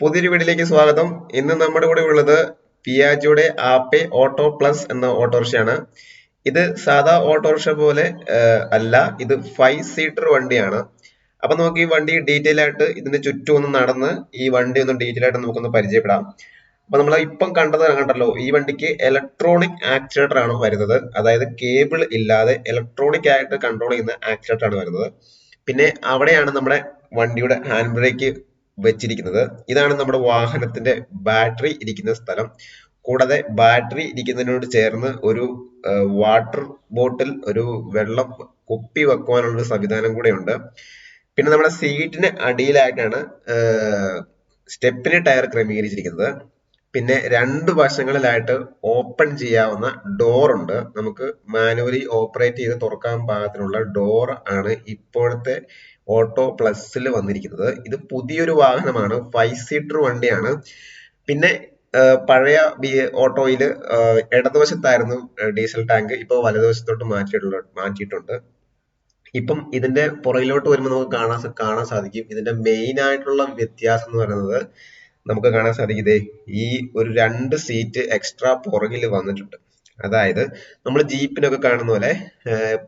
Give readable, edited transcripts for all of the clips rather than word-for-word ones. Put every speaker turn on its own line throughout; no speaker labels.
പുതിയൊരു വീഡിയോയിലേക്ക് സ്വാഗതം. ഇന്ന് നമ്മുടെ കൂടെ ഉള്ളത് പിയാജോയുടെ ആപ്പെ ഓട്ടോ പ്ലസ് എന്ന ഓട്ടോറിക്ഷയാണ്. ഇത് സാധാ ഓട്ടോറിക്ഷ പോലെ അല്ല, ഇത് 5 സീറ്റർ വണ്ടിയാണ്. അപ്പൊ നമുക്ക് ഈ വണ്ടി ഡീറ്റെയിൽ ആയിട്ട് ഇതിന്റെ ചുറ്റും ഒന്ന് നടന്ന് ഈ വണ്ടി ഒന്ന് ഡീറ്റെയിൽ ആയിട്ട് നമുക്കൊന്ന് പരിചയപ്പെടാം. അപ്പൊ നമ്മൾ ഇപ്പം കണ്ടല്ലോ, ഈ വണ്ടിക്ക് ഇലക്ട്രോണിക് ആക്സിലേറ്റർ ആണ് വരുന്നത്. അതായത് കേബിൾ ഇല്ലാതെ ഇലക്ട്രോണിക് ആയിട്ട് കൺട്രോൾ ചെയ്യുന്ന ആക്സിലേറ്റർ ആണ് വരുന്നത്. പിന്നെ അവിടെയാണ് നമ്മുടെ വണ്ടിയുടെ ഹാൻഡ് ബ്രേക്ക് വെച്ചിരിക്കുന്നത്. ഇതാണ് നമ്മുടെ വാഹനത്തിന്റെ ബാറ്ററി ഇരിക്കുന്ന സ്ഥലം. കൂടാതെ ബാറ്ററി ഇരിക്കുന്നതിനോട് ചേർന്ന് ഒരു വാട്ടർ ബോട്ടിൽ, ഒരു വെള്ളം കുപ്പി വെക്കുവാനുള്ള ഒരു സംവിധാനം കൂടെ ഉണ്ട്. പിന്നെ നമ്മുടെ സീറ്റിന് അടിയിലായിട്ടാണ് സ്റ്റെപ്പിന് ടയർ ക്രമീകരിച്ചിരിക്കുന്നത്. പിന്നെ രണ്ട് വശങ്ങളിലായിട്ട് ഓപ്പൺ ചെയ്യാവുന്ന ഡോർ ഉണ്ട്. നമുക്ക് മാനുവലി ഓപ്പറേറ്റ് ചെയ്ത് തുറക്കാൻ പാകത്തിനുള്ള ഡോർ ആണ് ഇപ്പോഴത്തെ ഓട്ടോ പ്ലസിൽ വന്നിരിക്കുന്നത്. ഇത് പുതിയൊരു വാഹനമാണ്, 5 സീറ്റർ വണ്ടിയാണ്. പിന്നെ പഴയ ഓട്ടോയിൽ ഇടതുവശത്തായിരുന്നു ഡീസൽ ടാങ്ക്, ഇപ്പോൾ വലതുവശത്തോട്ട് മാറ്റിയിട്ടുണ്ട്. ഇപ്പം ഇതിന്റെ പുറകിലോട്ട് വരുമ്പോൾ നമുക്ക് കാണാൻ സാധിക്കും, ഇതിന്റെ മെയിൻ ആയിട്ടുള്ള വ്യത്യാസം എന്ന് പറയുന്നത് നമുക്ക് കാണാൻ സാധിക്കുന്നത് ഈ ഒരു 2 സീറ്റ് എക്സ്ട്രാ പുറകിൽ വന്നിട്ടുണ്ട്. അതായത് നമ്മൾ ജീപ്പിനൊക്കെ കാണുന്ന പോലെ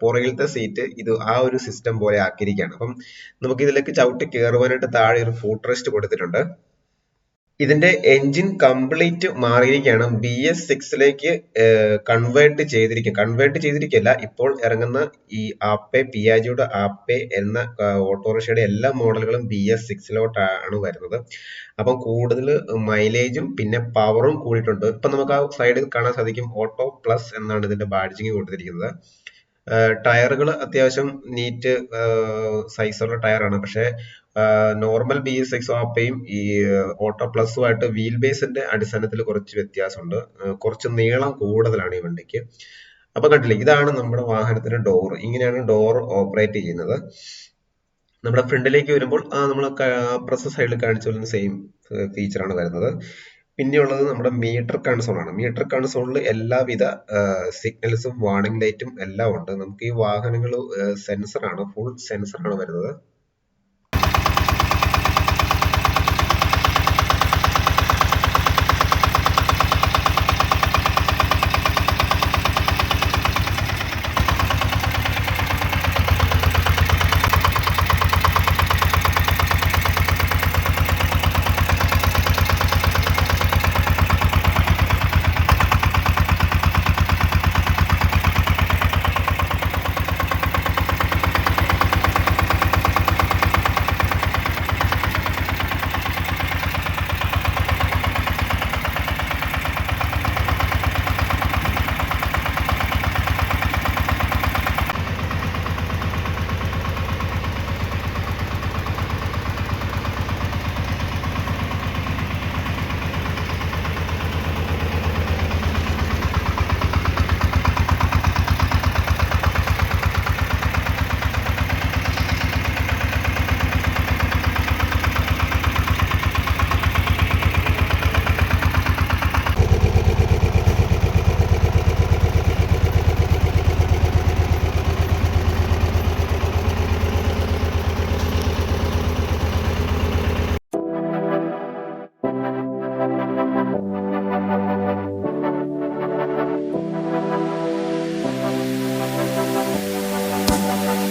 പുറകിലത്തെ സീറ്റ് ഇത് ആ ഒരു സിസ്റ്റം പോലെ ആക്കിയിരിക്കുകയാണ്. അപ്പം നമുക്ക് ഇതിലേക്ക് ചവിട്ടി കയറുവാനായിട്ട് താഴെ ഒരു ഫൂട്ട് റെസ്റ്റ് കൊടുത്തിട്ടുണ്ട്. ഇതിന്റെ എൻജിൻ കംപ്ലീറ്റ് മാറിയിരിക്കുകയാണ്, BS6ലേക്ക് കൺവേർട്ട് ചെയ്തിരിക്കുകയല്ല. ഇപ്പോൾ ഇറങ്ങുന്ന ഈ പിയാജിയോയുടെ ആപ്പെ എന്ന ഓട്ടോറിക്ഷയുടെ എല്ലാ മോഡലുകളും BS6ലോട്ടാണ് വരുന്നത്. അപ്പം കൂടുതൽ മൈലേജും പിന്നെ പവറും കൂടിയിട്ടുണ്ട്. ഇപ്പൊ നമുക്ക് ആ സൈഡിൽ കാണാൻ സാധിക്കും, ഓട്ടോ പ്ലസ് എന്നാണ് ഇതിന്റെ ബാഡ്ജിങ് കൊടുത്തിരിക്കുന്നത്. ടയറുകൾ അത്യാവശ്യം നീറ്റ് സൈസുള്ള ടയറാണ്. പക്ഷെ നോർമൽ BS6 ആപ്പയും ഈ ഓട്ടോ പ്ലസുമായിട്ട് വീൽ ബേസിന്റെ അടിസ്ഥാനത്തിൽ കുറച്ച് വ്യത്യാസമുണ്ട്. കുറച്ച് നീളം കൂടുതലാണ് ഈ വണ്ടിക്ക്. അപ്പൊ കണ്ടില്ലേ, ഇതാണ് നമ്മുടെ വാഹനത്തിന്റെ ഡോർ. ഇങ്ങനെയാണ് ഡോർ ഓപ്പറേറ്റ് ചെയ്യുന്നത്. നമ്മുടെ ഫ്രണ്ടിലേക്ക് വരുമ്പോൾ നമ്മൾ പ്രസ് സൈഡിൽ കാണിച്ച പോലെ സെയിം ഫീച്ചറാണ് വരുന്നത്. പിന്നെയുള്ളത് നമ്മുടെ മീറ്റർ കൺസോൾ ആണ്. മീറ്റർ കൺസോളിൽ എല്ലാവിധ സിഗ്നൽസും വാർണിംഗ് ലൈറ്റും എല്ലാം ഉണ്ട്. നമുക്ക് ഈ വാഹനങ്ങൾ സെൻസറാണ്, ഫുൾ സെൻസറാണ് വരുന്നത്.